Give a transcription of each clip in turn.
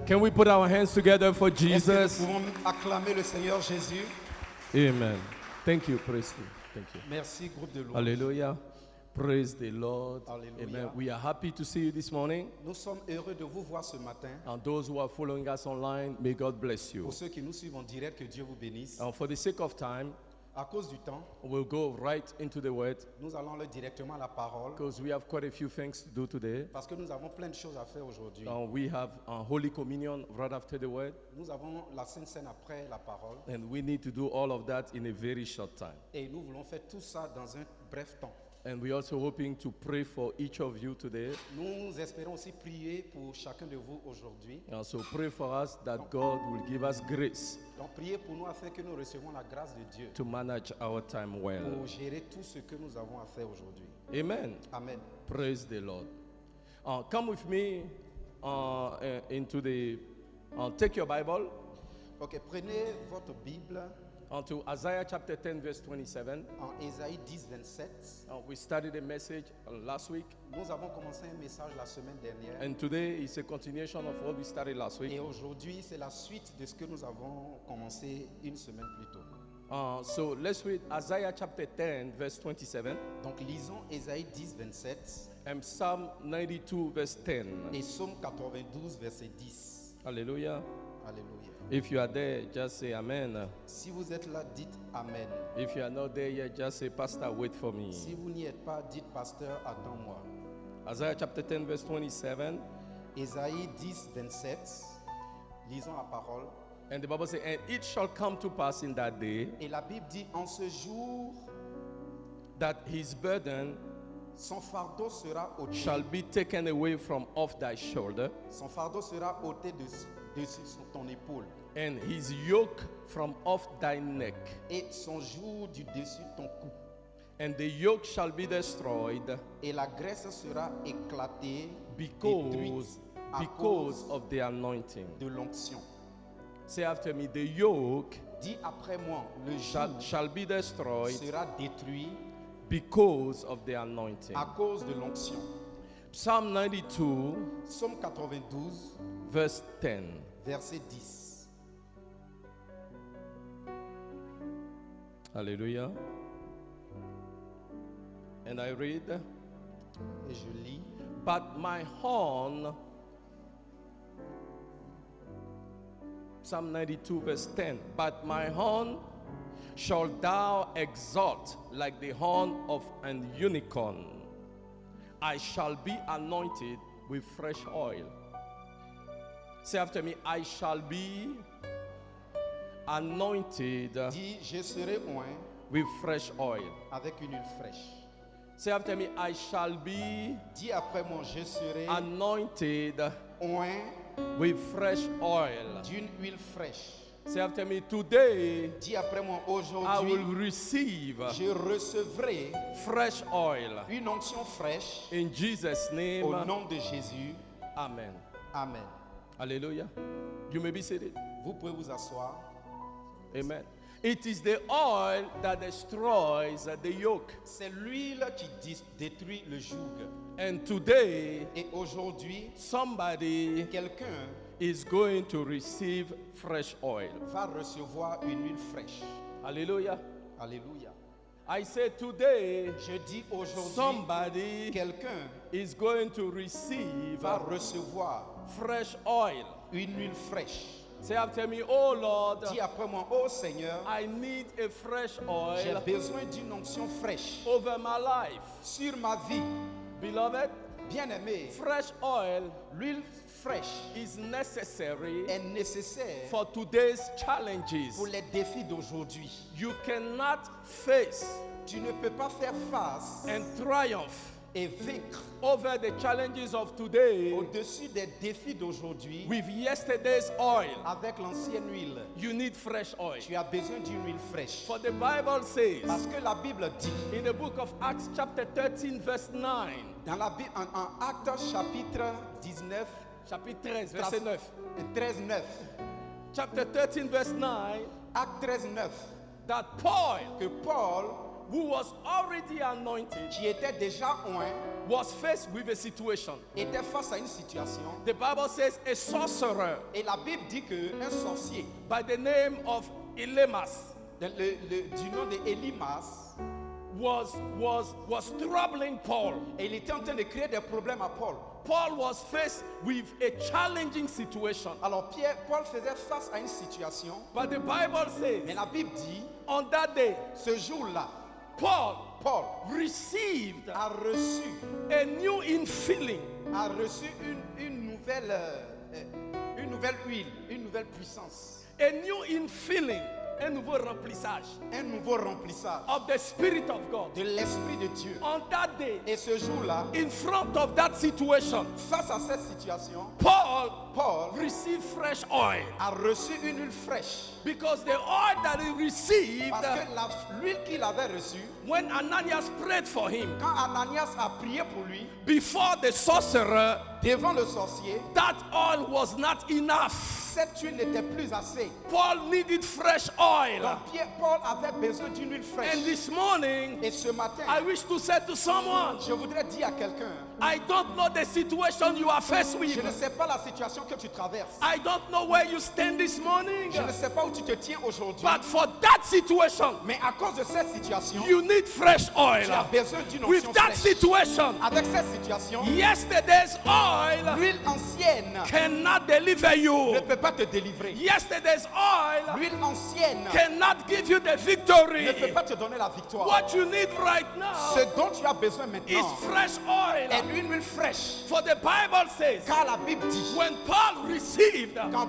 Can we put our hands together for Est-ce que Jesus? nous pouvons acclamer le Seigneur Jésus? Amen. Thank you, praise you. Thank you. Merci, groupe de louanges. Hallelujah. Praise the Lord. Hallelujah. Amen. We are happy to see you this morning. Nous sommes heureux de vous voir ce matin. And those who are following us online, may God bless you. Pour ceux qui nous suivent en direct, que Dieu vous bénisse. And for the sake of time, À cause du temps, we'll go right into the word nous allons aller directement à la parole because we have quite a few things to do today. parce que nous avons plein de choses à faire aujourd'hui. We have Holy Communion right after the word, Nous avons la Sainte Seine après la parole and we need to do all of that in a very short time. et nous voulons faire tout ça dans un bref temps. And we're also hoping to pray for each of you today. Nous espérons aussi prier pour chacun de vous aujourd'hui. And so pray for us that God will give us grace Donc priez pour nous afin que nous recevons la grâce de Dieu to manage our time well. pour gérer tout ce que nous avons à faire aujourd'hui. Amen. Amen. Praise the Lord. Come with me into the, take your Bible Ok, prenez votre Bible to Isaiah chapter 10, verse 27. en Ésaïe 10, 27. We studied a message last week, Nous avons commencé un message la semaine dernière. and today is a continuation of what we started last week. Et aujourd'hui, c'est la suite de ce que nous avons commencé une semaine plus tôt. So let's read Isaiah chapter 10, verse 27, Donc lisons Ésaïe 10, 27 and Psalm 92, verse 10. et Psaume 92, verset 10. Hallelujah. Alléluia. If you are there, just say Amen. Si vous êtes là, dites Amen. If you are not there yet, just say, Pastor, wait for me. Si vous n'y êtes pas, dites Pasteur, attends-moi. Isaiah chapter 10, verse 27. Ésaïe 10, 27. Lisons la parole. And the Bible says, and it shall come to pass in that day Et la Bible dit, en ce jour, that his burden son fardeau sera ôté. shall be taken away from off thy shoulder, Son fardeau sera ôté dessus sur ton épaule. and his yoke from off thy neck. Et son joug du dessus ton cou. And the yoke shall be destroyed Et la graisse sera éclatée, because détruite à because cause of the anointing. de l'onction. Say after me, the yoke Dis après moi, le joug shall be destroyed sera détruit because of the anointing. à cause de l'onction. Psalm 92, Psaume 92, verse 10. verset 10. Hallelujah. And I read, Et je lis. but my horn, Psalm 92, verse 10, but my horn shall thou exalt like the horn of an unicorn. I shall be anointed with fresh oil. Say after me, I shall be anointed Dis, je serai oint with fresh oil. avec une huile fraîche. Say after me, I shall be Dis après moi, je serai anointed oint with fresh oil. d'une huile fraîche. Say after me, today Dis après moi, I will aujourd'hui, receive je recevrai fresh oil. une onction fraîche In Jesus' name, au nom de Jésus. amen. Amen. Hallelujah. You may be seated. Vous pouvez vous asseoir. Amen. It is the oil that destroys the yoke. C'est l'huile qui détruit le joug. And today, Et aujourd'hui, somebody quelqu'un is going to receive fresh oil. va recevoir une huile fraîche. Hallelujah. Alléluia. I say today, Je dis aujourd'hui, somebody quelqu'un is going to receive va recevoir fresh oil. une huile fraîche. Say after me, oh Lord, Dis après moi, oh Seigneur, I need a fresh j'ai oil besoin d'une onction fraîche over my life. sur ma vie. Beloved, Bien-aimé, fresh oil l'huile fraîche is necessary est nécessaire for today's challenges. pour les défis d'aujourd'hui. You cannot face Tu ne peux pas faire face and triumph et vaincre over the challenges of today au-dessus des défis d'aujourd'hui with yesterday's oil. avec l'ancienne huile. You need fresh oil. Tu as besoin d'une huile fraîche. For the Bible says Parce que la Bible dit, in the book of Acts chapter 13 verse 9, dans la Bible, en Actes chapitre 19, chapitre 13 verset 9, 13, 9, chapter 13 verse 9, Acte 13, 9, that Paul que Paul who was already anointed, qui était déjà oint, was faced with a situation. était face à une situation. The Bible says a sorcerer Et la Bible dit qu'un sorcier by the name of Elymas du nom de Elimas, was troubling Paul. et il était en train de créer des problèmes à Paul. Paul was faced with a challenging situation. Alors Paul faisait face à une situation, But the Bible mais says la Bible dit, on that day, ce jour-là, Paul Paul received a reçu a new infilling, une nouvelle huile, une nouvelle puissance, a new infilling, un nouveau remplissage un nouveau remplissage of the Spirit of God. de l'Esprit de Dieu. On that day, Et ce jour-là, in front of that situation, face à cette situation, Paul Paul received fresh oil a reçu une huile fraîche. because the oil that he received Parce que l'huile qu'il avait reçue, when Ananias prayed for him quand Ananias a prié pour lui, before the sorcerer, devant le sorcier, that oil was not enough. cette huile n'était plus assez. Paul needed fresh oil. Donc Paul avait besoin d'une huile fraîche. And this morning, Et ce matin, I wish to say to someone, je voudrais dire à quelqu'un, I don't know the situation you are faced with. je ne sais pas la situation que tu traverses. I don't know where you stand this morning. Je ne sais pas où tu te tiens aujourd'hui. But for that situation, Mais à cause de cette situation, you need fresh tu as oil. besoin d'une With onction that fraîche. situation, Avec cette situation, yesterday's oil l'huile ancienne cannot deliver ne you. peut pas te délivrer. Yesterday's oil L'huile ancienne cannot give you the ne victory. peut pas te donner la victoire. What you need right Ce now dont tu as besoin is maintenant fresh oil. est une huile fraîche. For the Bible says, Car la Bible dit, when Paul received quand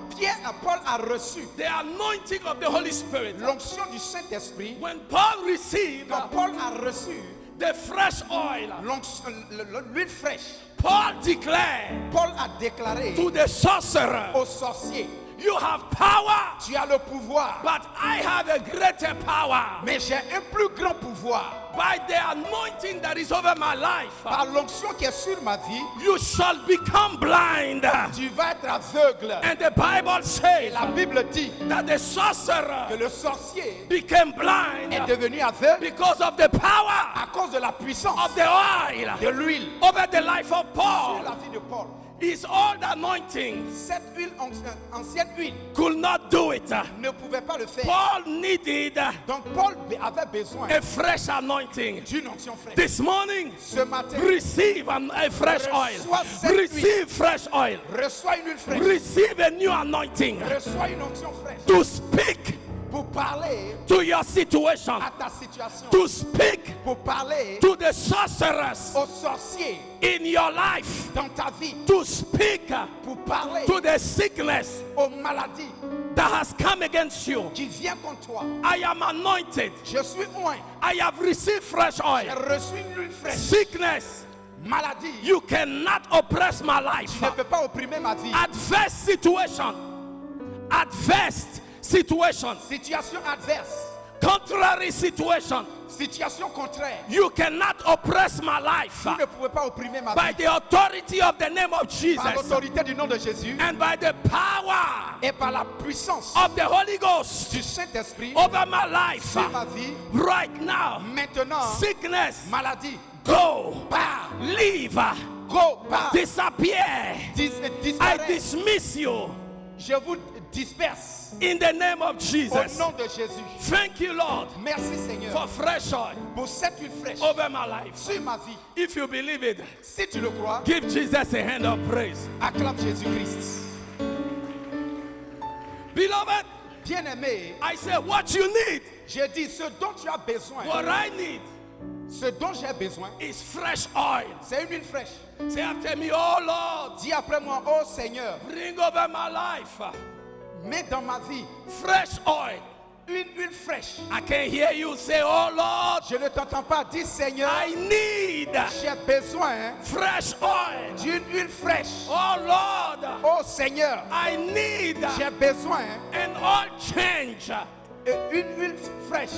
Paul a reçu the anointing of the Holy Spirit, l'onction du Saint-Esprit, when Paul received quand Paul a reçu the fresh oil, l'huile fraîche, Paul declared Paul a déclaré to the sorcerer, aux sorciers, you have power, tu as le pouvoir, but I have a greater power. mais j'ai un plus grand pouvoir. By the anointing that is over my life, Par l'onction qui est sur ma vie, you shall become blind. tu vas être aveugle. And the Bible Et says la Bible dit that the que sorcerer le sorcier became blind est devenu aveugle because of the power à cause de la puissance of the oil de l'huile over the life of sur Paul. la vie de Paul. His old anointing Cette huile, ancienne huile, could not do it. ne pouvait pas le faire. Paul needed Donc Paul avait besoin a fresh anointing. d'une onction fraîche. This morning, Ce matin, receive a fresh oil. Reçois cette Receive fresh oil. reçois une huile fraîche. Receive a new anointing Reçois une onction fraîche to speak pour parler to your situation, à ta situation, to speak pour parler to the sorcerers aux sorciers in your life, dans ta vie, to speak pour parler to the sickness aux maladies that has come against you. qui viennent contre toi. I am anointed. Je suis oint. I have received fresh J'ai oil. reçu une huile fraîche. Sickness, Maladie, you cannot oppress my life. tu ne peux pas opprimer ma vie. Adverse situation, adverse situation, Situation adverse, contrary situation, situation contraire. you cannot oppress my life Vous ne pouvez pas opprimer ma by vie. the authority of the name of Par Jesus l'autorité du nom de Jésus and by the power et par la puissance of the Holy Ghost du Saint-Esprit over my life sur ma vie. right now. Maintenant, Sickness, maladie, go, pars, leave, go, pars, disappear. I disparaît. dismiss you Je vous disperse in the name of au Jesus. nom de Jésus. Thank you, Lord, Merci Seigneur for fresh oil pour cette huile fraîche over my life. sur ma vie. If you believe it, Si tu le crois, give Jesus a hand of praise. acclame Jésus-Christ. Beloved, Bien-aimé, I say what you need, j'ai dit ce dont tu as besoin, what I need ce dont j'ai besoin, is fresh oil. c'est une huile fraîche. Say after me, oh Lord, Dis après moi, oh Seigneur, bring over my life mets dans ma vie fresh oil. une huile fraîche. I can hear you say, oh Lord, Je ne t'entends pas dire Seigneur, I need j'ai besoin fresh oil. d'une huile fraîche. Oh Lord, Oh Seigneur, I need j'ai besoin an oil change. d'une huile fraîche.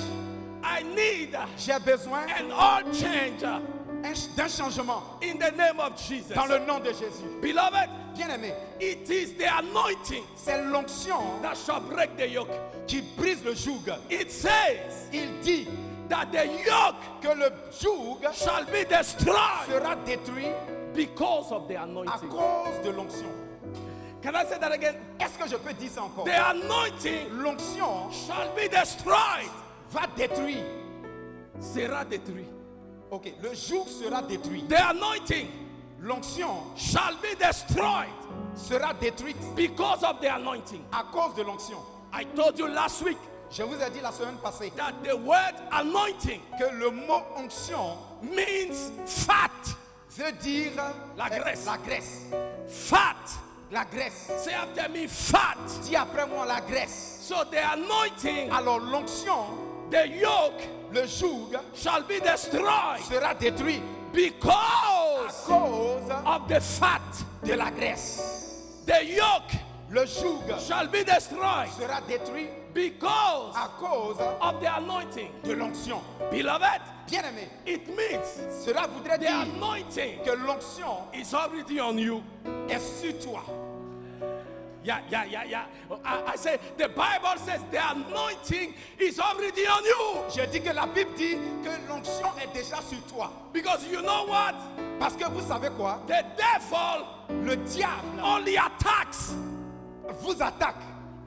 I need J'ai besoin an oil change d'un changement in the name of Jesus. dans le nom de Jésus. Beloved, Bien-aimé, it is the anointing c'est l'onction that shall break the yoke. qui brise le joug. It says Il dit that the yoke que le joug shall be destroyed sera détruit because of the à anointing. cause de l'onction. Can I say that again? Est-ce que je peux dire ça encore? The anointing L'onction shall be destroyed. va détruire. Sera détruit. Ok, le joug sera détruit. The anointing L'onction shall be destroyed sera détruite because of the anointing. à cause de l'onction. I told you last week Je vous ai dit la semaine passée that the word anointing que le mot onction means fat. veut dire La graisse. La graisse. Fat. La graisse. Say after me, fat. Dis après moi la graisse. So the anointing, Alors l'onction, the yoke, le joug shall be destroyed sera détruit à because cause of the fat. de la graisse. The yoke Le joug shall be destroyed sera détruit because à cause of the anointing. de l'onction. Beloved, Bien-aimé, it means cela voudrait the dire anointing que l'onction is already on you. est sur toi. Yeah. I say the Bible says the anointing is already on you. Je dis que la Bible dit que l'onction est déjà sur toi. Because you know what? Parce que vous savez quoi? The devil Le diable only attacks vous attaque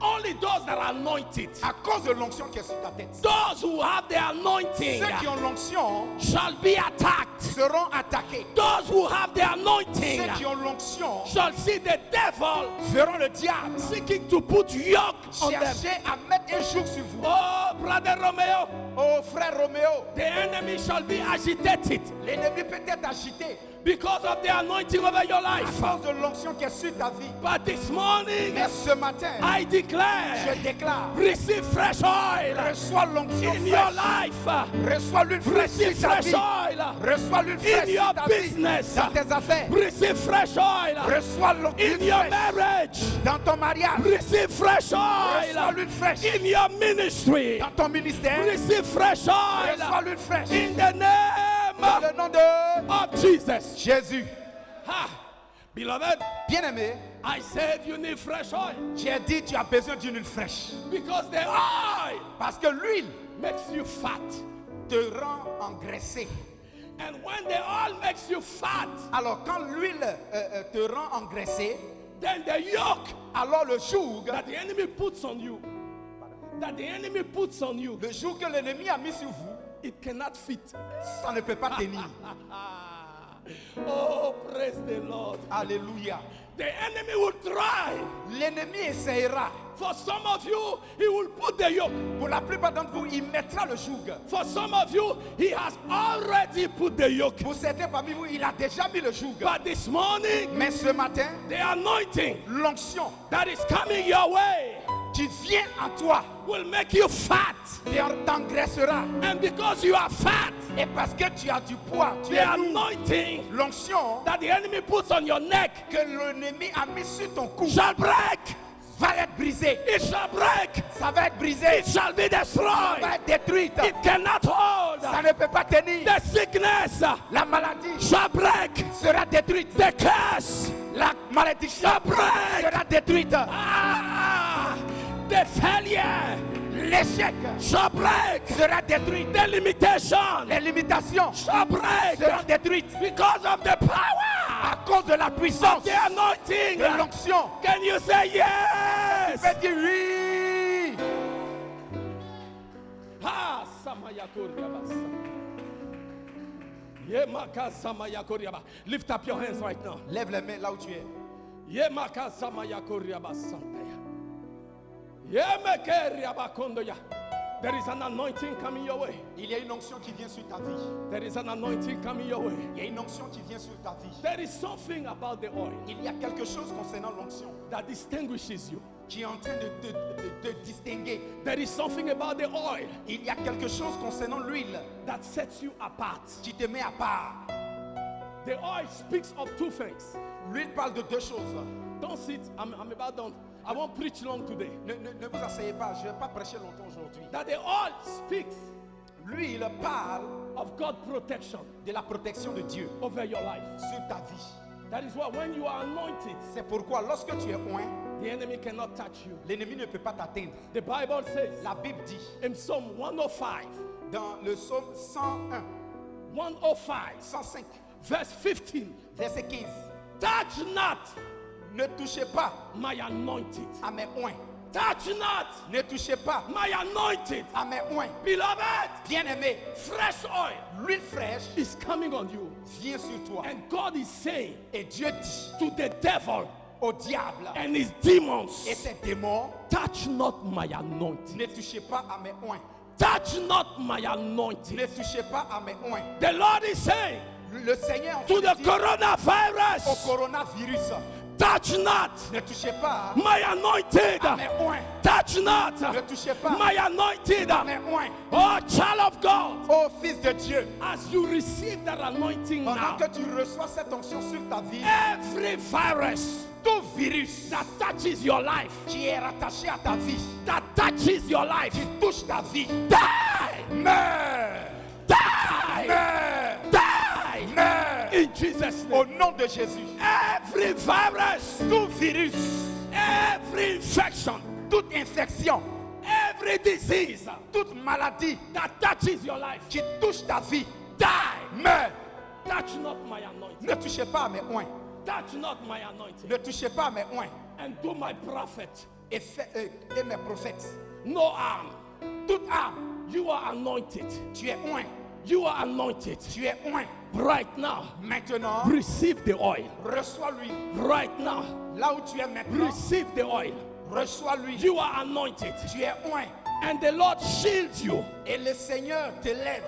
only those that are anointed. à cause de l'onction qui est sur ta tête. Those who have the anointing Ceux qui ont l'onction shall be attacked. seront attaqués. Those who have the anointing Ceux qui ont l'onction shall see the devil verront le diable seeking to put yoke on them. chercher à mettre un joug sur vous. Oh, brother Romeo, Oh frère Roméo, the enemy shall be agitated l'ennemi peut être agité because of the anointing over your à life. cause de l'onction qui est sur ta vie. But this morning, Mais ce matin, I je declare, déclare, receive fresh oil reçois l'onction in your fraîche. life. Reçois l'huile fraîche Receive sur ta fresh vie. oil Reçois l'huile in fraîche your sur ta vie. business. Dans tes affaires. Receive fresh oil Reçois in l'huile your fraîche marriage. dans ton mariage. Receive fresh Reçois oil l'huile fraîche in your ministry. dans ton ministère. Receive fresh Reçois oil l'huile fraîche in the name dans le nom de of Jesus. Jésus. Ha. Beloved, Bien-aimé, I said you need fresh oil j'ai dit tu as besoin d'une huile fraîche. because the oil Parce que l'huile makes you fat. te rend engraissé. And when the oil makes you fat, Alors quand l'huile te rend engraissé, then the yoke alors le joug, that the enemy puts on you, le joug que l'ennemi a mis sur vous, it cannot fit. ça ne peut pas tenir. Oh, praise the Lord. Alléluia. The enemy will try. L'ennemi essayera. For some of you, he will put the yoke. Pour la plupart d'entre vous, il mettra le joug. For some of you, he has already put the yoke. Pour certains parmi vous, il a déjà mis le joug. But this morning, Mais ce matin, the anointing l'onction that is coming your way qui vient en toi will make you fat. t'engraissera. And because you are fat, Et parce que tu as du poids, tu the es lourd, anointing l'onction that the enemy puts on your neck que l'ennemi a mis sur ton cou shall break. va être brisée. It shall break. Ça va être brisé. It shall be Ça destroyed. va être détruite. It cannot hold. Ça ne peut pas tenir. The sickness La maladie shall break. sera détruite. The curse La malédiction shall break. sera détruite. Ah, the failure L'échec shall break. sera détruit. The limitation Les limitations shall break seront détruites because of the power à cause de la of puissance the anointing. de l'onction. Can you say yes? Faites dire oui. Ha, Samaya Koryabasa. Yemaka Samaya Koryaba. Lift up your hands right now. Lève les mains là où tu es. Yemaka Samaya Koryabasa. Yemekeryaba Kondoya. There is an anointing coming your way. Il y a une onction qui vient sur ta vie. There is an anointing coming your way. Il y a une onction qui vient sur ta vie. There is something about the oil Il y a quelque chose concernant l'onction that distinguishes you. qui est en train de te distinguer. There is something about the oil Il y a quelque chose concernant l'huile that sets you apart. qui te met à part. The oil speaks of two things. L'huile parle de deux choses. Don't sit. I'm about done. I won't preach long today. Ne vous asseyez pas, je ne vais pas prêcher longtemps aujourd'hui. That the oil speaks L'huile parle of God's protection de la protection de Dieu over your life. sur ta vie. That is why when you are anointed, C'est pourquoi lorsque tu es oint, the enemy cannot touch you. l'ennemi ne peut pas t'atteindre. The Bible says La Bible dit in Psalm 105, dans le psaume 101, 105, 105, verse 15. verset 15. Touch not Ne touchez pas my anointed. à mes oins. Touch not Ne touchez pas my anointed. à mes oins. Beloved, Bien-aimé, fresh oil l'huile fraîche is coming on you. vient sur toi. And God is saying Et Dieu dit to the devil au diable and his demons, et ses démons, touch not my anointed. ne touchez pas à mes oins. Touch not my anointed. Ne touchez pas à mes oins. The Lord is saying Le Seigneur to the dit au coronavirus, coronavirus, touch not ne touchez pas my anointed. à mes oins. Touch not Ne touchez pas my anointed. à mes oins. Oh, child of God, Ô Fils de Dieu, as you receive that anointing pendant now, que tu reçois cette onction sur ta vie, every virus tout virus that touches your life, qui est rattaché à ta vie, that touches your life, qui touche ta vie, die, meurs, die, meurs, die, meurs. in Jesus' Au name. nom de Jésus, Every virus, tout virus, every infection, toute infection, every disease toute maladie that touches your life, qui touche ta vie, die. meurs. Touch not my anointing. Ne touchez pas à mes oins. Touch not my anointing. Ne touchez pas à mes oins. And do my prophet Et mes prophètes. no harm. Toute âme, You are anointed. tu es oint. You are anointed. Tu es oint. Right now, Maintenant, receive the oil. reçois l'huile. Right now, Là où tu es maintenant, receive the oil. reçois l'huile. You are anointed. Tu es oint. And the Lord shields you. Et le Seigneur te lève.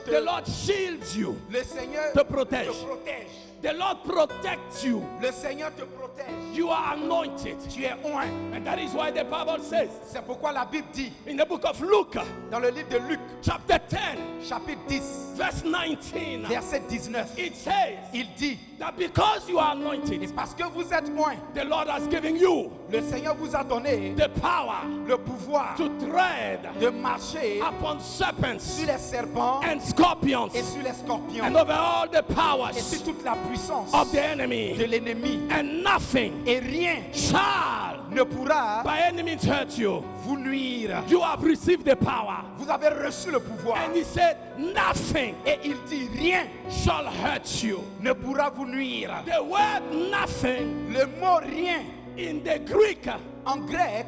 The Lord shields you. Le Seigneur Te protège. te protège. The Lord protects you. Le Seigneur te protège. You are anointed. Tu es oint. And that is why the Bible says C'est pourquoi la Bible dit in the book of Luke, dans le livre de Luc, chapter 10, chapitre 10, verse 19, verset 19, it says il dit, that because you are et anointed, parce que vous êtes oint, the Lord has given you le Seigneur vous a donné the power le pouvoir to tread de marcher upon serpents sur les serpents and scorpions et sur les scorpions and over all the et powers sur toute la puissance of the de enemy, l'ennemi. and nothing Et rien shall ne pourra by any means hurt you. vous nuire. You have received the power. Vous avez reçu le pouvoir. And he said, nothing Et il dit, rien shall hurt you. ne pourra vous nuire. The word nothing Le mot rien in the Greek en grec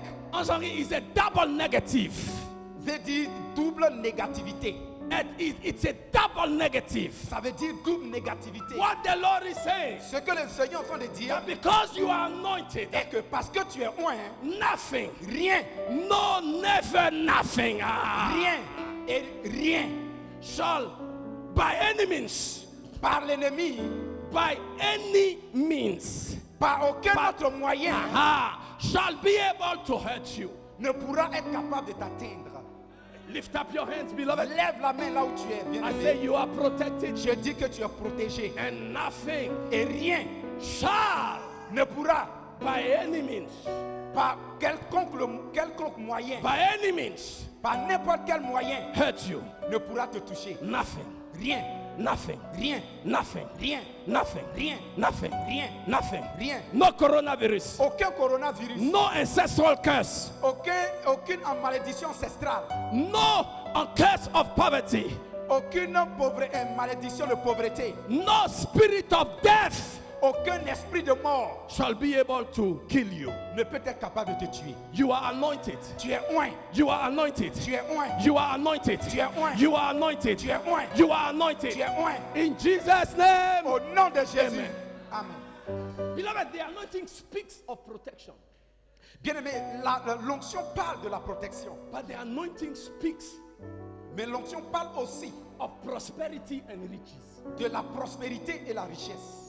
is a double negative. veut dire double négativité. And it's a double negative. Ça veut dire double négativité. What the Lord is saying, Ce que le Seigneur est en train de dire that because you are anointed, est que parce que tu es oint, nothing, rien, no, never nothing, rien et rien shall by any means, par l'ennemi, by any means, par aucun autre moyen shall be able to hurt you. ne pourra être capable de t'atteindre. Lift up your hands, beloved. Lève la main là où tu es, bien I say aimé. you are protected, Je dis que tu es protégé. and nothing Et rien shall ne pourra, by any means, par quelconque moyen, by any means, par n'importe quel moyen, hurt you. ne pourra te toucher. Nothing, Rien, nothing, rien, nothing, rien, nothing, rien, nothing, rien, nothing. rien. No coronavirus, Aucun coronavirus, no ancestral curse, aucune malédiction ancestrale, no curse of poverty, aucune malédiction de pauvreté, no spirit of death aucun esprit de mort shall be able to kill you. ne peut être capable de te tuer. You are anointed. Tu es oint, You are anointed. tu es oint, You are anointed. tu es oint, You are anointed. tu es oint, You are anointed. tu es oint. In Jesus' name. Au nom de Jésus. Amen. Amen. Beloved, the anointing speaks of protection, Bien-aimé, l'onction parle de la protection, but the anointing speaks mais l'onction parle aussi of prosperity and riches. de la prospérité et la richesse.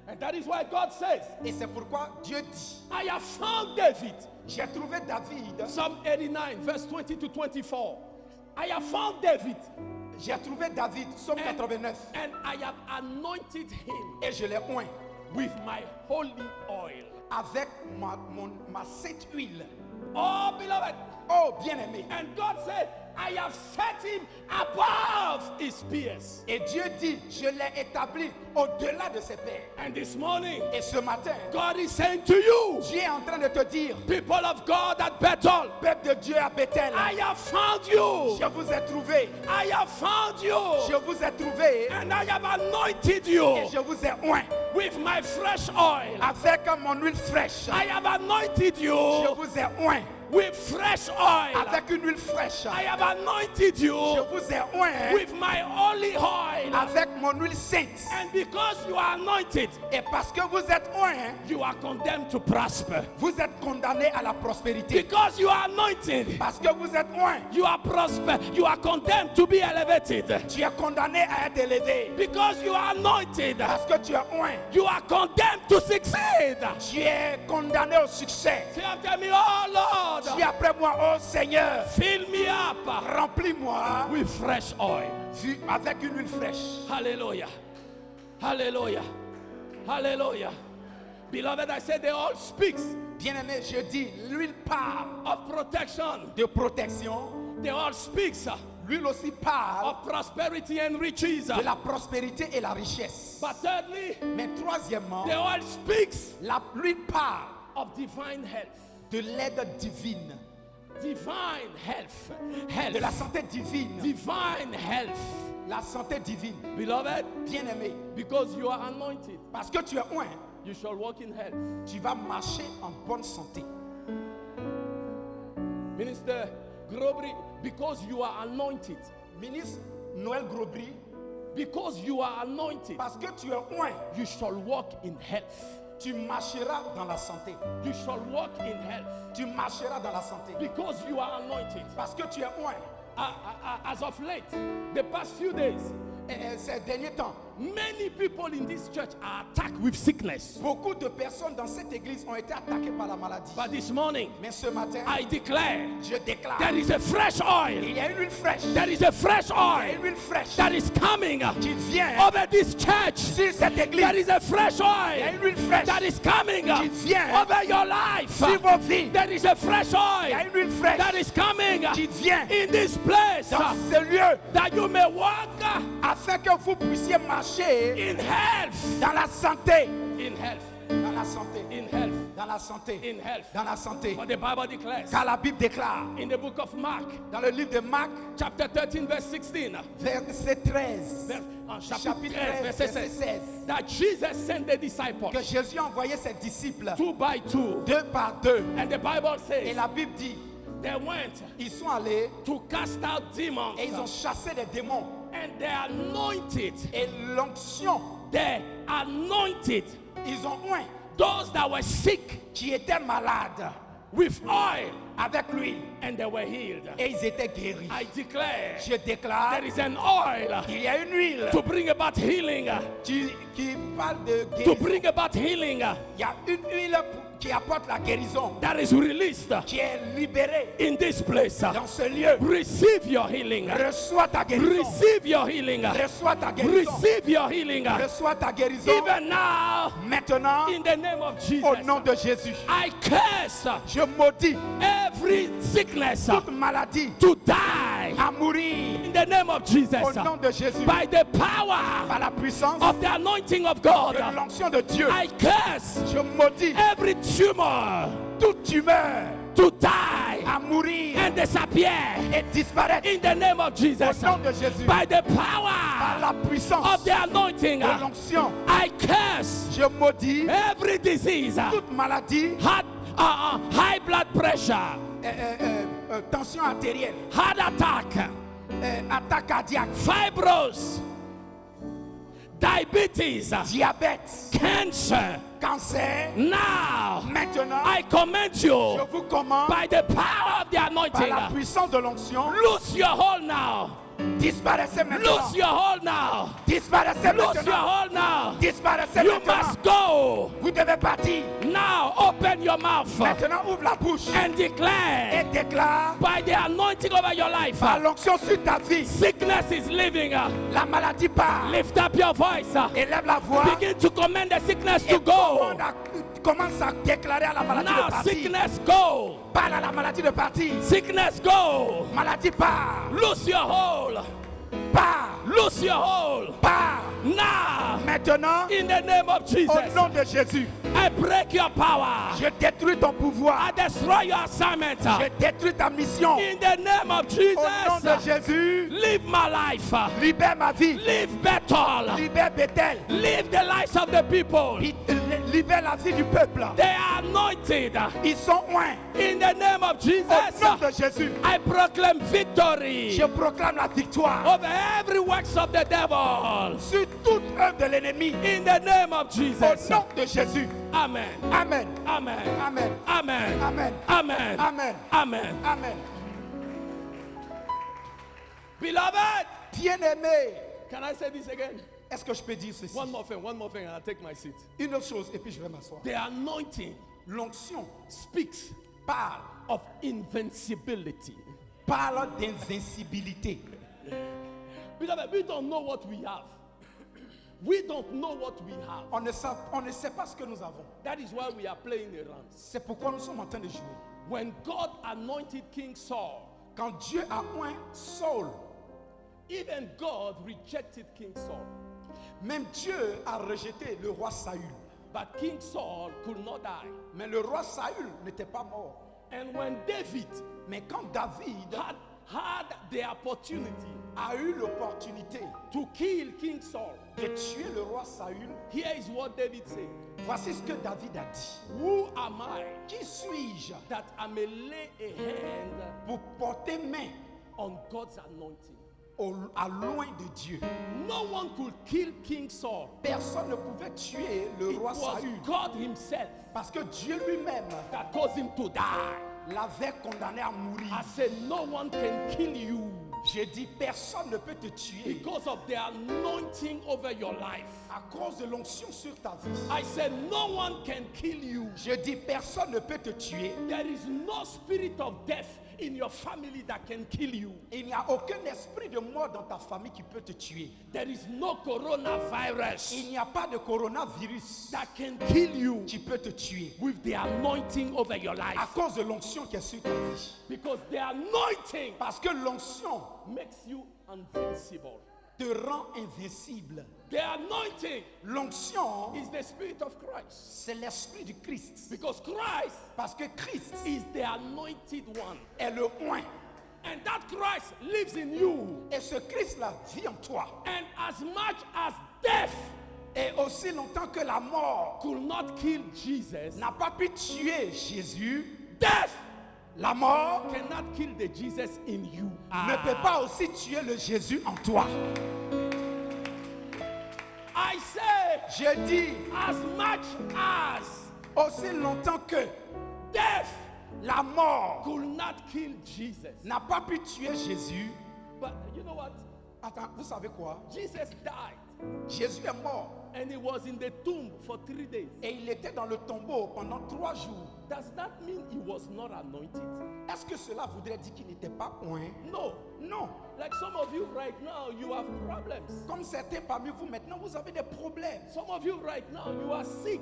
And that is why God says, Et c'est pourquoi Dieu dit, I have found David. j'ai trouvé David, Psalm 89, verse 20 to 24. I have found David, j'ai trouvé David, Psaume 89, and I have anointed him et je l'ai oint with my holy oil. avec ma sainte huile. Oh, beloved. Oh, bien-aimé. And God said, I have set him above his peers. Et Dieu dit, je l'ai établi au-delà de ses pairs. And this morning, Et ce matin, God is saying to you, Dieu est en train de te dire, people of God at Bethel, peuple de Dieu à Bethel, I have found you. je vous ai trouvé. I have found Je you. vous ai trouvé And I have anointed et you je vous ai oint with my fresh oil. avec mon huile fraîche. I have anointed Je you vous ai oint with fresh oil. avec une huile fraîche. I have anointed Je you vous ai oint with my holy oil. avec mon huile sainte. And because you are anointed, Et parce que vous êtes oint, you are condemned to prosper. vous êtes condamné à la prospérité. Because you are anointed, Parce que vous êtes oint, you are prosper. You are condemned to be elevated. tu es condamné à être élevé. Because you are anointed, Parce que tu es oint, you are condemned to succeed. tu es condamné au succès. Say after me, oh Lord, Dis après moi, oh Seigneur, fill me up remplis-moi with fresh oil. avec une huile fraîche. Hallelujah. Hallelujah. Hallelujah. Beloved, I said they all speaks Bien-aimé, je dis, l'huile parle of protection. de protection. They all speaks L'huile aussi parle of prosperity and riches. de la prospérité et la richesse. But thirdly, Mais troisièmement, they all speaks l'huile parle of divine health. de l'aide divine, Divine health. de la Health. santé divine. Divine health. La santé divine. Beloved, Bien-aimé, because you are anointed, parce que tu es oint, you shall walk in health. tu vas marcher en bonne santé. Minister Grobry, because you are anointed, Ministre Noël Grobry, because you are anointed, parce que tu es oint, you shall walk in health. tu marcheras dans la santé. You shall walk in health. Tu marcheras dans la santé. Because you are anointed. Parce que tu es oint. As of late, the past few days, Ces derniers temps, many people in this church are attacked with sickness. beaucoup de personnes dans cette église ont été attaquées par la maladie. But this morning, Mais ce matin, I declare je déclare, there is a fresh oil. il y a une huile fraîche. There is a fresh Il y a oil une huile fraîche that is coming qui vient over this church. sur cette église. There is a fresh Il y a oil une huile fraîche that is coming qui vient over your life. sur vos vies. There is a fresh Il y a oil une huile fraîche that is coming qui vient in this place dans ce lieu that you may walk afin que vous puissiez marcher in health. dans la santé. In health. Dans la santé. In health. Dans la santé. In health. Dans la santé. For the Bible declares Car la Bible déclare in the book of Mark, dans le livre de Marc, chapter 13, verse 16, verset 13, chapitre 13, verset verset 16, 16, that Jesus sent the que disciples Jésus a envoyé ses disciples 2 by 2. deux par deux. And the Bible Et says la Bible dit, they went ils sont allés to cast out demons. et ils ont chassé des démons. And they anointed, Et l'onction, they anointed ils ont oint those that were sick qui étaient malades with oil, avec l'huile and they were healed. et ils étaient guéris. I declare Je déclare, there is an oil il y a une huile to bring about healing, qui parle de to guérison. bring about healing Il y a une huile qui apporte la guérison, that is released qui est libérée in this place. dans ce lieu. Receive your healing. Reçois ta guérison. Receive your healing. Reçois ta guérison. Receive your healing. Reçois ta guérison. Even now, Maintenant, in the name of Jesus, au nom de Jésus, I curse je maudis every sickness toute maladie to die à mourir. in the name of Jesus Au nom de Jésus, by the power par la puissance of the anointing of God. de l'onction de Dieu, I curse je maudis every tumor toute tumeur to die à mourir and disappear et disparaître. in the name of Jesus Au nom de Jésus, by the par power la puissance of the anointing. de l'onction, I curse je maudis every disease, toute maladie, high blood pressure, tension artérielle, heart attack, attaque cardiaque, fibros, diabetes, diabète, cancer. cancer. Now, Maintenant, I command je you vous commande by the power of the par anointing. la puissance de l'onction, Loose your hold now. disparaissez maintenant. Loose your hold now. Disparaissez Loose your maintenant. hold now. Disparaissez You maintenant. must go. Vous devez partir. Now, open your mouth Maintenant, ouvre la bouche and et declare déclare by the anointing over your life. par l'onction sur ta vie, Sickness is leaving. la maladie part. Lift up your voice. Élève la voix Begin to command the sickness et to go. commande Commence à déclarer à la maladie Now de partir. sickness go. Parle à la maladie de partir. Sickness go. Maladie part. Lose your hold. Part. Lose your hold. Part. Now, Maintenant, in the name of Jesus, au nom de Jésus, I break your power. je détruis ton pouvoir. I destroy your assignment. Je détruis ta mission. In the name of Au nom de Jesus, Jésus, live my life. libère ma vie. Live Bethel. Libère Bethel. Live the lives of the people. Libère la vie du peuple. They are anointed. Ils sont loin. In the name of Au Jesus, nom de Jésus, I proclaim victory je proclame la victoire over every works of the devil. sur toute œuvre de l'ennemi. In the name of Au Jesus. nom de Jésus. Amen. Amen. Amen. Amen. Amen. Amen. Amen. Amen. Amen. Amen. Beloved, Bien-aimé, can I say this again? est-ce que je peux dire ceci? One more thing, and I'll take my seat. Une autre chose, et puis je vais m'asseoir. The anointing L'onction speaks parle, of invincibility. parle d'invincibilité. Beloved, we don't know what we have. We don't know what we have. On ne sait pas ce que nous avons. That is why we are playing around. C'est pourquoi nous sommes en train de jouer. When God anointed King Saul, Quand Dieu a oint Saul, even God rejected King Saul. même Dieu a rejeté le roi Saül. But King Saul could not die. Mais le roi Saül n'était pas mort. And when David Mais quand David had the opportunity a eu l'opportunité to kill King Saul, de tuer le roi Saül, here is what David said. voici ce que David a dit. Who am I Qui suis-je that I may lay a hand pour porter main on God's anointing? à loin de Dieu? No one could kill King Saul. Personne ne pouvait tuer le It roi was Saül God himself parce que Dieu lui-même that caused him to die. l'avait condamné à mourir. I said, no one can kill you J'ai dit, personne ne peut te tuer because of the anointing over your life. à cause de l'onction sur ta vie. I said, no one can kill you. Je dis, personne ne peut te tuer. There is no spirit of death in your family that can kill you. Il n'y a aucun esprit de mort dans ta famille qui peut te tuer. There is no coronavirus Il n'y a pas de coronavirus that can kill you qui peut te tuer with the anointing over your à life. cause de l'onction qui est sur ta vie. Because the anointing Parce que l'onction makes you invincible. te rend invincible. The anointing L'onction, is the spirit of Christ. c'est l'esprit du Christ. Because Christ Parce que Christ is the anointed one. est le oint. And that Christ lives in you. Et ce Christ-là vit en toi. And as much as death Et aussi longtemps que la mort could not kill Jesus, n'a pas pu tuer Jésus, death la mort cannot kill the Jesus in you. ne peut pas aussi tuer le Jésus en toi. I say, Je dis, as much as aussi longtemps que death la mort could not kill Jesus. n'a pas pu tuer Jésus. But you know what? Attends, vous savez quoi? Jesus died Jésus est mort and he was in the tomb for 3 days. et il était dans le tombeau pendant 3 jours. Does that mean he was not anointed? Est-ce que cela voudrait dire qu'il n'était pas oint? No. Non. Like some of you right now, you have problems. Comme certains parmi vous maintenant, vous avez des problèmes. Some of you right now, you are sick.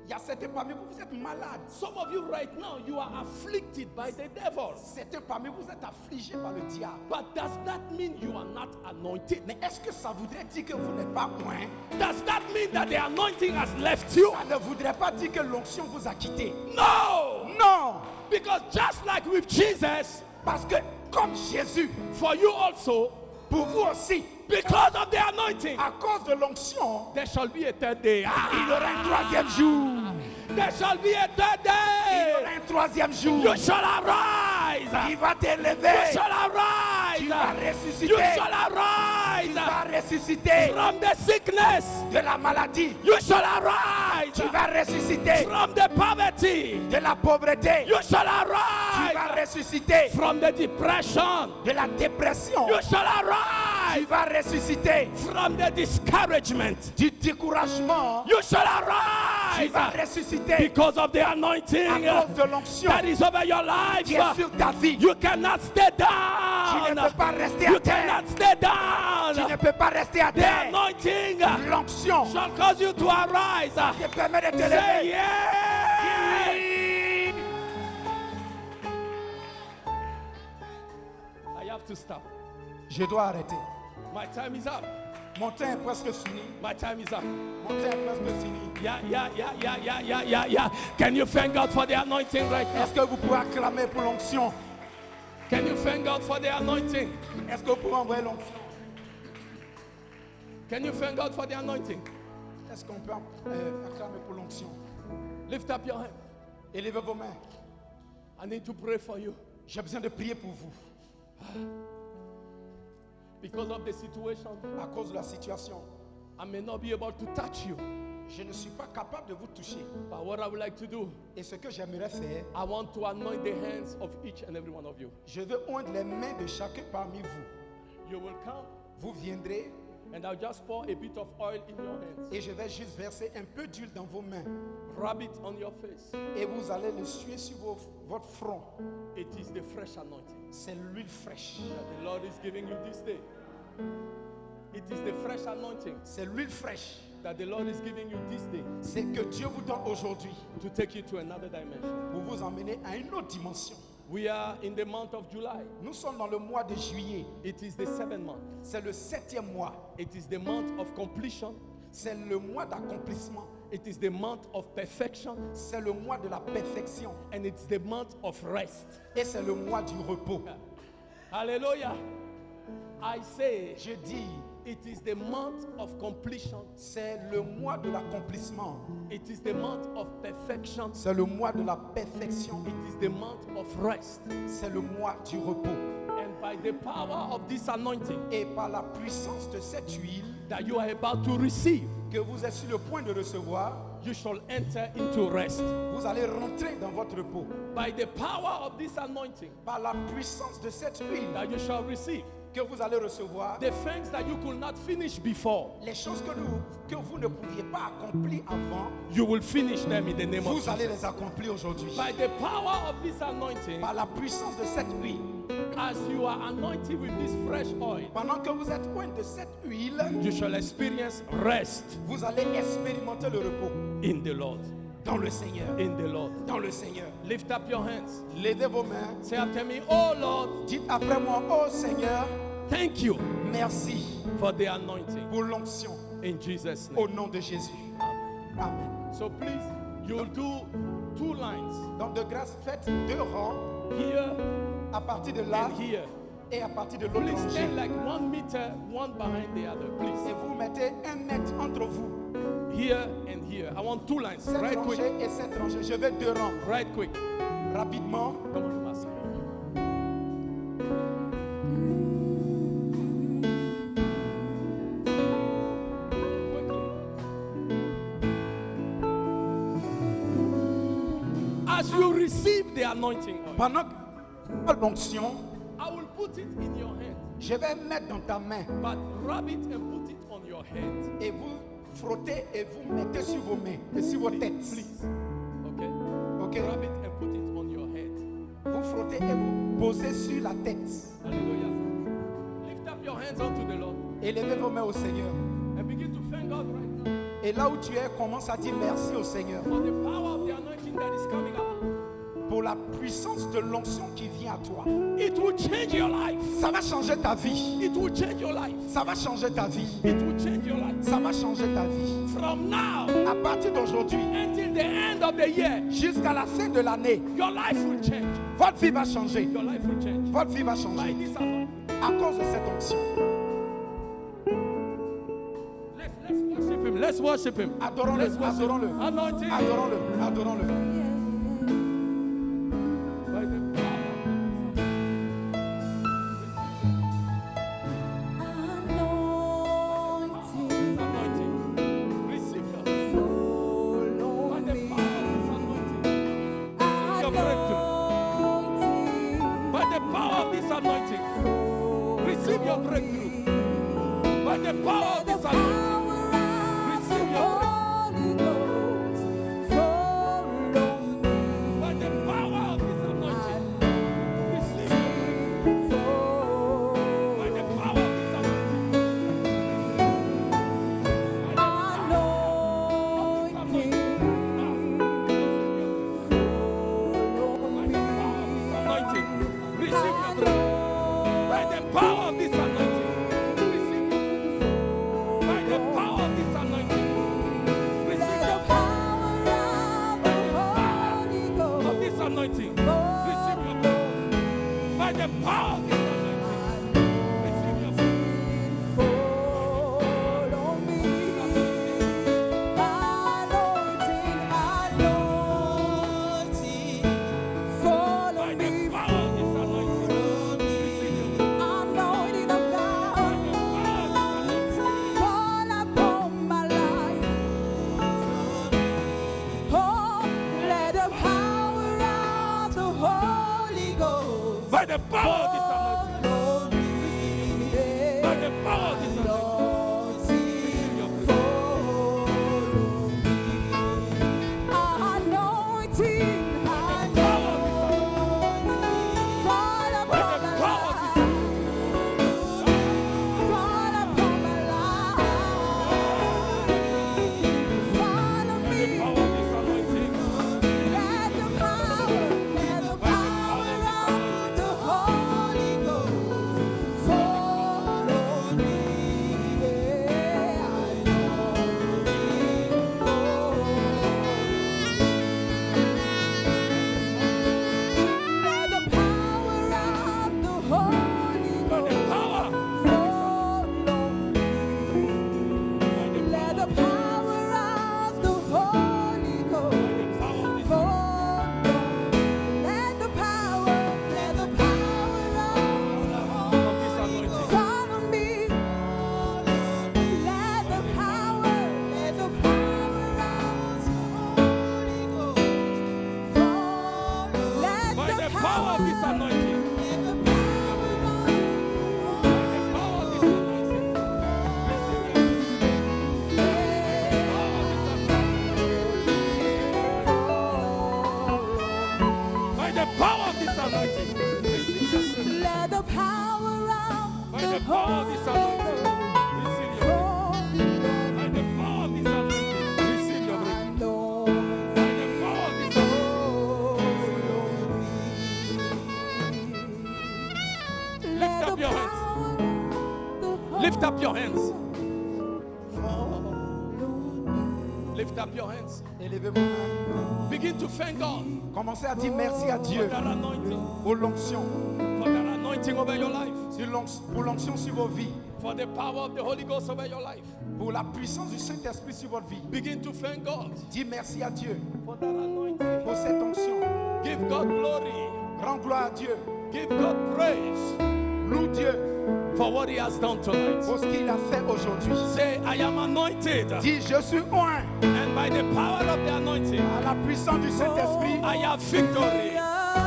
Il y a certains parmi vous, vous êtes malades. Some of you right now, you are afflicted by the devil. Certains parmi vous, vous êtes affligés par le diable. But does that mean you are not anointed? Mais est-ce que ça voudrait dire que vous n'êtes pas oint? Does that mean that the anointing has left you? Ça ne voudrait pas dire que l'onction vous a quitté. No! Non. Because just like with Jesus, Parce que comme Jésus, for you also, pour vous aussi, because of the anointing, à cause de l'onction, there shall be a third day. il y aura un troisième jour. There shall be a third Il y day. aura un troisième jour. You shall arise. Il va You t'élever. shall arise. Tu vas You ressusciter. shall Tu arise vas ressusciter from the sickness. de la maladie. You shall arise Tu vas ressusciter from the poverty. de la pauvreté. You shall Tu vas arise ressusciter from the depression. de la dépression. You shall Tu arise vas ressusciter from the discouragement. du découragement. You shall Tu vas arise ressusciter because of the à anointing cause de l'onction that is over your life. qui est sur ta vie. You cannot stay Tu ne down. peux pas rester à You terre. cannot stay Tu ne down. peux pas rester à The terre. anointing L'onction shall cause you to arise. te permet de te Say lever. yes. have to stop. Je dois arrêter. My time is up. Mon temps est presque fini. My time is up. Mon temps est presque fini. Yeah. Can you thank God for the anointing right now? Est-ce que vous pouvez acclamer pour l'onction? Can you thank God for the anointing? Est-ce que vous pouvez envoyer l'onction? Can you thank God for the anointing? Est-ce qu'on peut acclamer pour l'onction? Lift up your hand. Élevez vos mains. I need to pray for you. J'ai besoin de prier pour vous. Because of the situation, À cause de la situation, I may not be able to touch you. je ne suis pas capable de vous toucher. But what I would like to do, Et ce que j'aimerais faire, I want to anoint the hands of each and every one of you. je veux oindre les mains de chacun parmi vous. You will come, Vous viendrez and I'll just pour a bit of oil in your hands. et je vais juste verser un peu d'huile dans vos mains. Rub it on your face. Et vous allez le suer sur votre front. It is the fresh anointing C'est l'huile fraîche. that the Lord is giving you this day. It is the fresh anointing C'est l'huile fraîche. that the Lord is giving you this day C'est que Dieu vous donne aujourd'hui to take you to another dimension. pour vous emmener à une autre dimension. We are in the month of July. Nous sommes dans le mois de juillet. It is the 7th month. C'est le 7e mois. It is the month of completion. C'est le mois d'accomplissement. It is the month of perfection. C'est le mois de la perfection. And it's the month of rest. Et c'est le mois du repos. Hallelujah. I say Je dis, it is the month of completion. c'est le mois de l'accomplissement. It is the month of perfection. C'est le mois de la perfection. It is the month of rest. C'est le mois du repos. And by the power of this anointing Et par la puissance de cette huile that you are about to receive, que vous êtes sur le point de recevoir, you shall enter into rest. vous allez rentrer dans votre repos. By the power of this anointing Par la puissance de cette huile that you shall receive, que vous allez recevoir, the things that you could not finish before, les choses que vous ne pouviez pas accomplir avant, you will finish them in the name of vous allez Jesus. les accomplir aujourd'hui. By the power of this anointing, Par la puissance de cette huile, as you are anointed with this fresh oil, pendant que vous êtes loin de cette huile, you shall experience rest vous allez expérimenter le repos in the Lord. dans le Seigneur. In the Lord. Dans le Seigneur. Lift up your hands. Levez vos mains. Say after me, oh Lord, Dites après moi, oh Seigneur, thank you merci for the anointing. pour l'onction In Jesus' au name. nom de Jésus. Amen. So please, you'll do 2 lines. Donc de grâce, faites 2 rangs Here à partir de là and here. et à partir de l'autre Please rangée. stand like 1 meter, one behind the other. Et Please. vous mettez 1 mètre entre vous. Here and here. I want 2 lines. Cette Right quick. rangée et cette rangée. Je vais 2 rangs. Right quick. Rapidement. Come on, Master. Quickly. As you receive the anointing oil, Pendant que l'onction, I will put it in your hand, je vais mettre dans ta main but rub it and put it on your head. et vous frottez et vous mettez sur vos mains et sur vos têtes. Please. Okay? Ok? Rub it and put it on your head. Vous frottez et vous posez sur la tête. Hallelujah. Lift up your hands unto the Lord Et levez vos mains au Seigneur. and begin to thank God right now Et là où tu es, commence à dire merci au Seigneur for the power of the anointing that is coming up. pour la puissance de l'onction qui vient à toi. It will change your life. Ça va changer ta vie. It will change your life. Ça va changer ta vie. It will change your life. Ça va changer ta vie. From now À partir d'aujourd'hui until the end of the year, jusqu'à la fin de l'année, your life will change. votre vie va changer. Your life will change. Votre vie va By changer this anointing. à cause de cette onction. Let's worship him. Let's worship him. Adorons-le, Let's worship adorons-le, him. Anointing. adorons-le, adorons-le. By the anointing. Receive your by the power of this anointing. Receive your breakthrough. By the power of this anointing. Receive your breakthrough. By the power of this anointing. Receive your breakthrough. By the power of this anointing. Receive your breakthrough. By the power of this anointing. By the power of this anointing. By the power of this anointing. Receive your breakthrough. By the power of this anointing, receive your grace. By the power of this anointing, receive your grace. Of this anointing, receive your grace. By the power of this anointing, receive your grace. By the power of this anointing, by the power of this anointing, receive your grace. Lift up your hands. Lift up your hands. Élevez vos mains. Begin to thank God Commencez à dire merci à for Dieu that anointing, pour l'onction, for that anointing over your life, pour l'onction sur vos vies, for the power of the Holy Ghost over your life. pour la puissance du Saint-Esprit sur votre vie. Begin to thank God Dis merci à Dieu for that anointing. pour cette onction. Give God glory. Rends gloire à Dieu. Give God praise Loue Dieu for what He has done tonight. pour ce qu'il a fait aujourd'hui. Say, I am anointed, Dis, je suis oint and by the power of the anointing, à la puissance du Saint-Esprit. I have victory.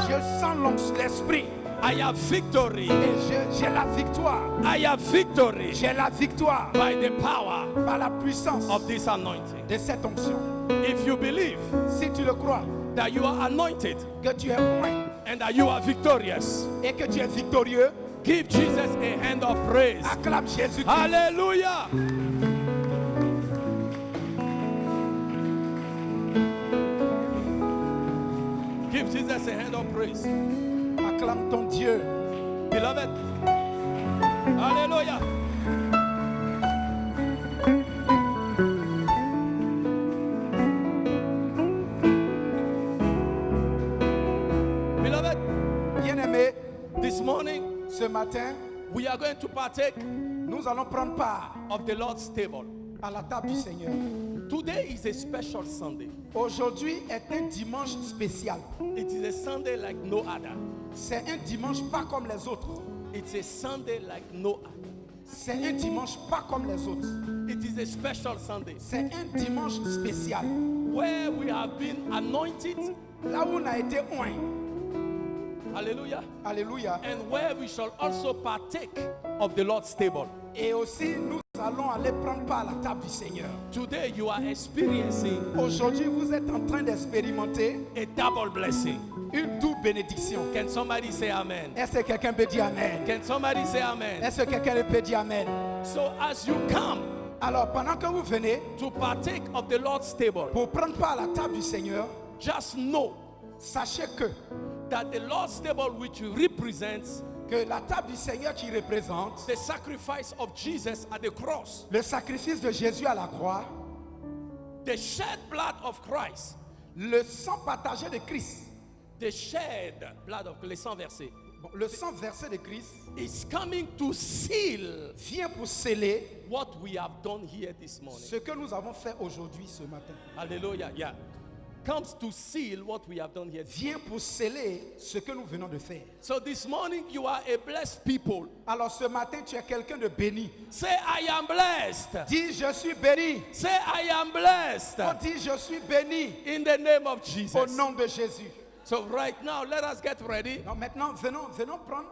Je sens l'esprit I have victory. et j'ai la victoire. I have victory J'ai la victoire by the power par la puissance of this anointing. de cette onction. If you believe Si tu le crois, that you are anointed que tu es oint and that you are victorious, et que tu es victorieux, give Jesus a hand of praise. acclame Jésus. Hallelujah. Give Jesus a hand of praise. Acclame ton Dieu. Beloved. Hallelujah. Beloved, Bien-aimé, this morning ce matin, we are going to partake nous allons prendre part of the Lord's table. à la table du Seigneur. Today is a special Sunday. Aujourd'hui est un dimanche spécial. It is a Sunday like no other. C'est un dimanche pas comme les autres. It's a Sunday like no other. C'est un dimanche pas comme les autres. It is a special Sunday C'est un dimanche spécial. where we have been anointed. Là où on a été oint. Hallelujah. Alléluia. And where we shall also partake of the Lord's table. Et aussi, nous allons aller prendre part à la table du Seigneur. Today you are experiencing Aujourd'hui, vous êtes en train d'expérimenter a double blessing. une double bénédiction. Can somebody say amen? Est-ce que quelqu'un peut dire Amen? Can somebody say amen? Est-ce que quelqu'un peut dire Amen? So as you come Alors, pendant que vous venez to partake of the Lord's table, pour prendre part à la table du Seigneur, just know sachez que that the Lord's table which represents Que la table du Seigneur qui représente the sacrifice of Jesus at the cross, le sacrifice de Jésus à la croix, the shed blood of Christ, le sang partagé de Christ, the shed blood of, les sang versé, bon, le sang versé de Christ is coming to seal vient pour sceller what we have done here this morning. ce que nous avons fait aujourd'hui, ce matin. Hallelujah. Yeah. Comes to seal what we have done here. Vient pour sceller ce que nous venons de faire. So this morning you are a blessed people. Alors ce matin, tu es quelqu'un de béni. Say, I am blessed. Dis, je suis béni. Say, I am blessed. Oh, dis, je suis béni. In the name of Au Jesus. nom de Jésus. So right now, let us get ready. Donc maintenant, venons prendre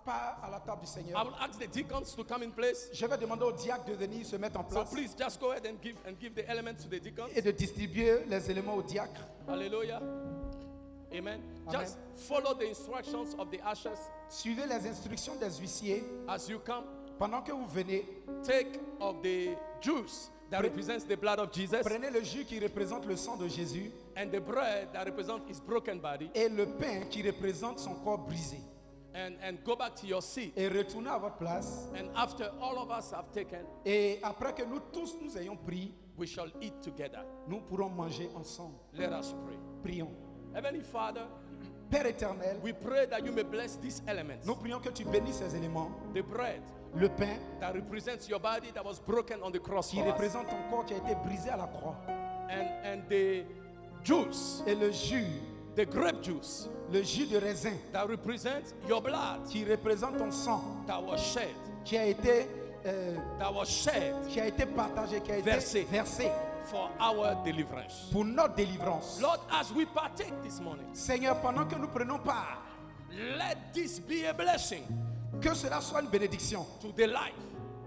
part à la table du I Seigneur. will ask the deacons to come in place. Je vais demander aux diacres de venir se mettre en So place please just go ahead and give the elements to the deacons. et de distribuer les éléments aux diacres. Hallelujah. Amen. Amen. Just follow the instructions of the ushers Suivez les instructions des huissiers. as you come. Pendant que vous venez, Take of the juice that represents the blood of Jesus prenez le jus qui représente le sang de Jésus and the bread that represents his broken body et le pain qui représente son corps brisé. and go back to your seat. Et retournez à votre place. And after all of us have taken, Et après que nous tous nous ayons pris, we shall eat together. nous pourrons manger ensemble. Let us pray. Prions. Heavenly Father, Père éternel, we pray that you may bless these elements. nous prions que tu bénisses ces éléments. The bread Le pain that represents your body that was broken on the cross qui for us, représente ton corps qui a été brisé à la croix. and the juice, Et le jus de raisin that represents your blood qui représente ton sang that was shed, qui a été partagé, qui a été versé for our deliverance. pour notre délivrance. Lord, as we partake this morning, Seigneur, pendant que nous prenons part, let this be a blessing que cela soit une bénédiction to the life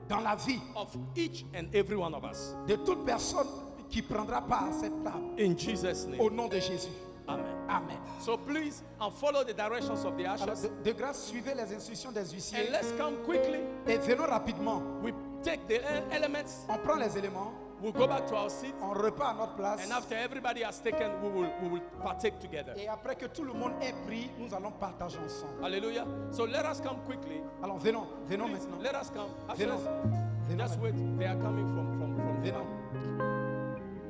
dans la vie of each and every one of us. de toute personne qui prendra part à cette table. In Jesus' name. Au nom de Jésus. Amen. Amen. So please, follow the directions of the Alors, ushers. de grâce, suivez les instructions des huissiers And let's come quickly. et venons rapidement. We take the elements, On prend les éléments, we'll go back to our seat, on repart à notre place. and after everybody has taken, we will partake together. Et après que tout le monde ait pris, nous allons partager ensemble. Hallelujah. So let us come quickly. Alors venons Please, maintenant. let us come. Venons. Ushers, Venons. just wait. They are coming from Venons.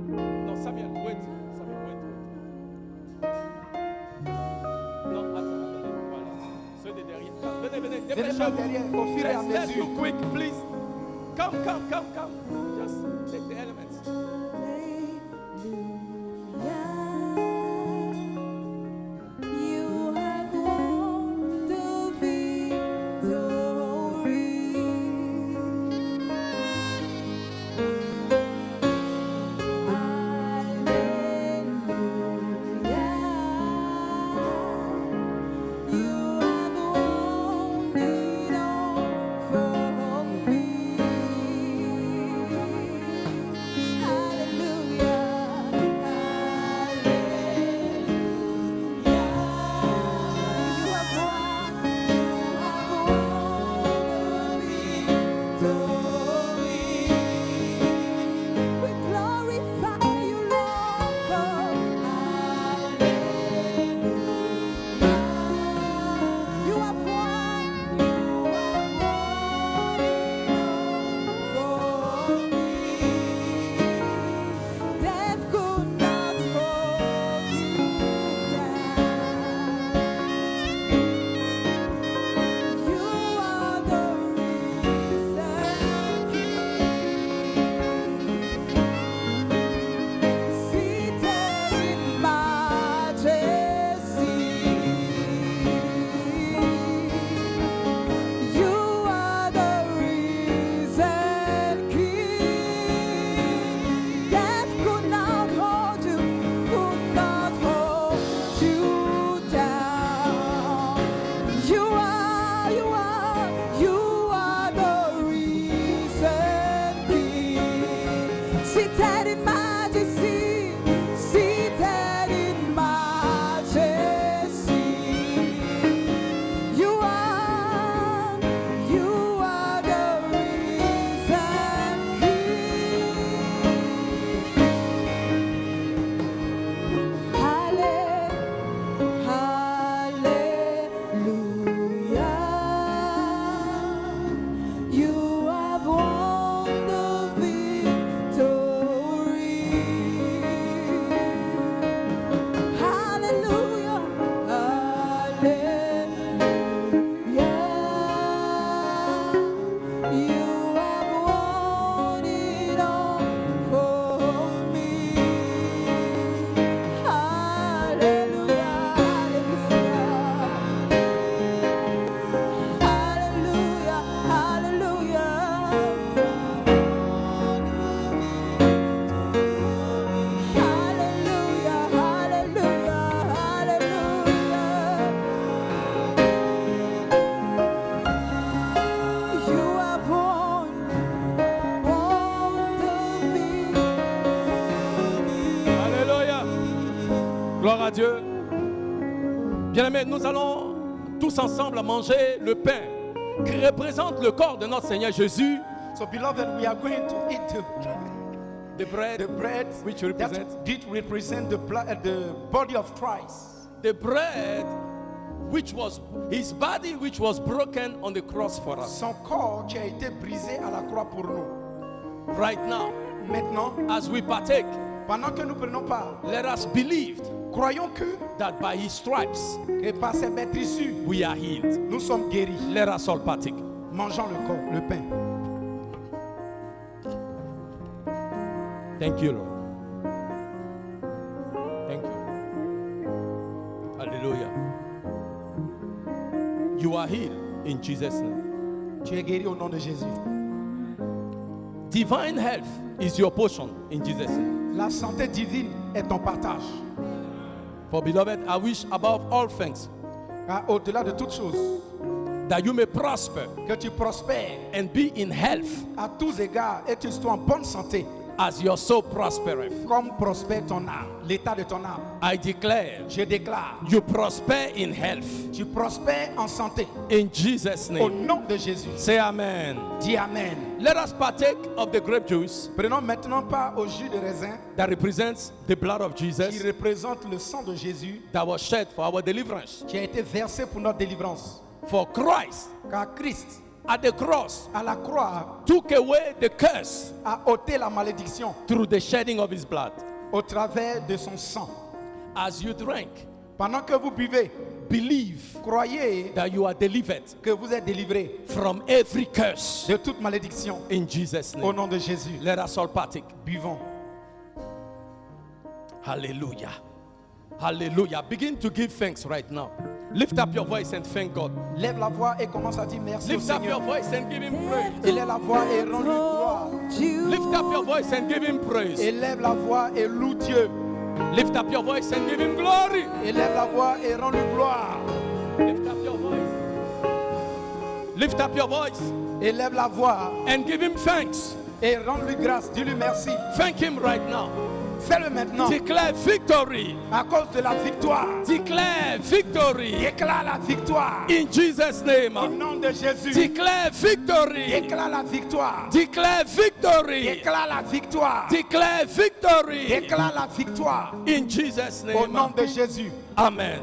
No, Samuel, wait. Samuel, wait. Non, attends. Voilà. Ceux de derrière. Venez, Venez dépêchez-vous. par derrière, au fur et à Let's mesure. do quick, please. Come. Just take the elements. You have won the victory. Hallelujah. You have won it all for me. à Dieu. Bien-aimés, nous allons tous ensemble manger le pain qui représente le corps de notre Seigneur Jésus. So, beloved, we are going to eat The bread, the bread which represent that did represent the body of Christ. the bread which was his body, which was broken on the cross for us. Son corps qui a été brisé à la croix pour nous. Right now, Maintenant, as we partake, pendant que nous prenons part, let us believe croyons que that by his stripes et par ses maîtrisures, we are healed. nous sommes guéris. Let us all partake. Mangeons le corps, le pain. Thank you, Lord. Thank you. Hallelujah. You are healed in Jesus' name. Tu es guéri au nom de Jésus. Divine health is your portion in Jesus' name. La santé divine est ton partage. For beloved, I wish above all things Ah, au-delà de toutes choses, that you may prosper que tu prospères and be in health à tous égards et tu sois en bonne santé, as your soul prospereth. comme prospère ton âme, l'état de ton âme. I declare Je déclare, you prosper in health tu prospères en santé in Jesus' au name. nom de Jésus. Say amen. Dis Amen. Let us partake of the grape juice Prenons maintenant part au jus de raisin that represents the blood of qui Jesus représente le sang de Jésus that was shed for our deliverance. qui a été versé pour notre délivrance. For Christ Car Christ, at the cross à la croix, took away the curse a ôté la malédiction through the shedding of his blood. au travers de son sang. As you drank, Pendant que vous buvez, believe croyez that you are delivered que vous êtes délivrés from every curse de toute malédiction in Jesus' au name. nom de Jésus. Let us all partake. Buvons. Hallelujah. Hallelujah. Begin to give thanks right now. Lift up your voice and thank God. Lève la voix et commence à dire merci au Lift up your Seigneur. voice and give him praise. Élève la voix et rends-lui gloire. Lift up your voice and give him praise. Élève la voix et loue Dieu. Lift up your voice and give him glory. Élève la voix et rends-lui gloire. Lift up your voice. Lift up your voice Élève la voix and give him thanks. et rends-lui grâce. Dis-lui merci. Thank him right now. Fais-le maintenant. Declare victory. À cause de la victoire. Declare victory. Déclare la victoire. In Jesus' name. Au nom de Jésus. Declare victory. Déclare la victoire. Declare victory. Déclare la victoire. Declare victory. Déclare la victoire. In Jesus' Au nom name. de Jésus. Amen.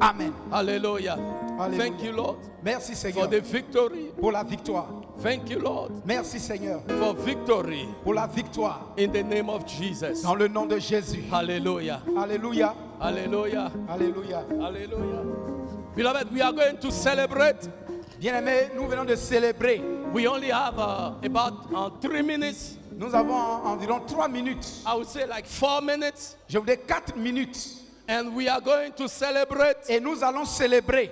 Amen. Hallelujah. Hallelujah. Thank you, Lord, Merci for Seigneur the victory. pour la victoire. Thank you, Lord, Merci Seigneur for victory pour la victoire. in the name of Jesus. Dans le nom de Jésus. Hallelujah. Alléluia. Hallelujah. Alléluia. Hallelujah. Beloved, we are going to celebrate. Bien-aimés, nous venons de célébrer. We only have about 3 minutes. Nous avons environ 3 minutes. I would say like 4 minutes. Je voudrais 4 minutes. And we are going to celebrate Et nous allons célébrer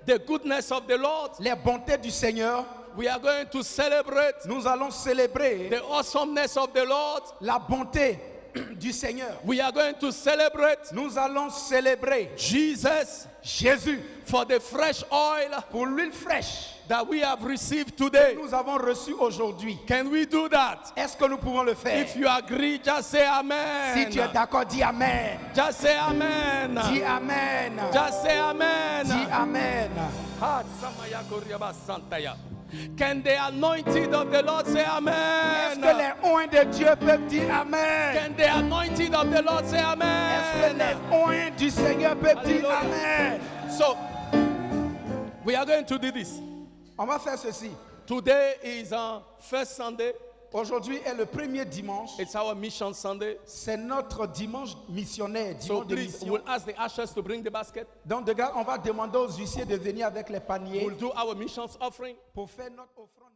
the goodness of the Lord. les bontés du Seigneur. We are going to celebrate Nous allons célébrer the awesomeness of the Lord. la bonté du Seigneur. We are going to celebrate Nous allons célébrer Jesus Jésus for the fresh oil pour l'huile fraîche that we have received today. que nous avons reçue aujourd'hui. Can we do that? Est-ce que nous pouvons le faire? If you agree, just say amen. Si tu es d'accord, dis Amen. Just say amen. Dis Amen. Just say amen. Dis Amen. Ah, Samaya Koryaba Santaya. Can the anointed of the Lord say Est-ce amen? que les oints de Dieu peuvent dire Amen? Can the anointed of the Lord say Est-ce que amen? les oints du Seigneur peuvent dire Alléluia. Amen? So, we are going to do this. On va faire ceci. Today is first Sunday. Aujourd'hui est le premier dimanche. It's our mission Sunday. C'est notre dimanche missionnaire, So dimanche de please, mission. we'll ask the ushers to bring the basket. Donc, de grâce, on va demander aux huissiers de venir avec les paniers We'll do our missions offering. pour faire notre offrande.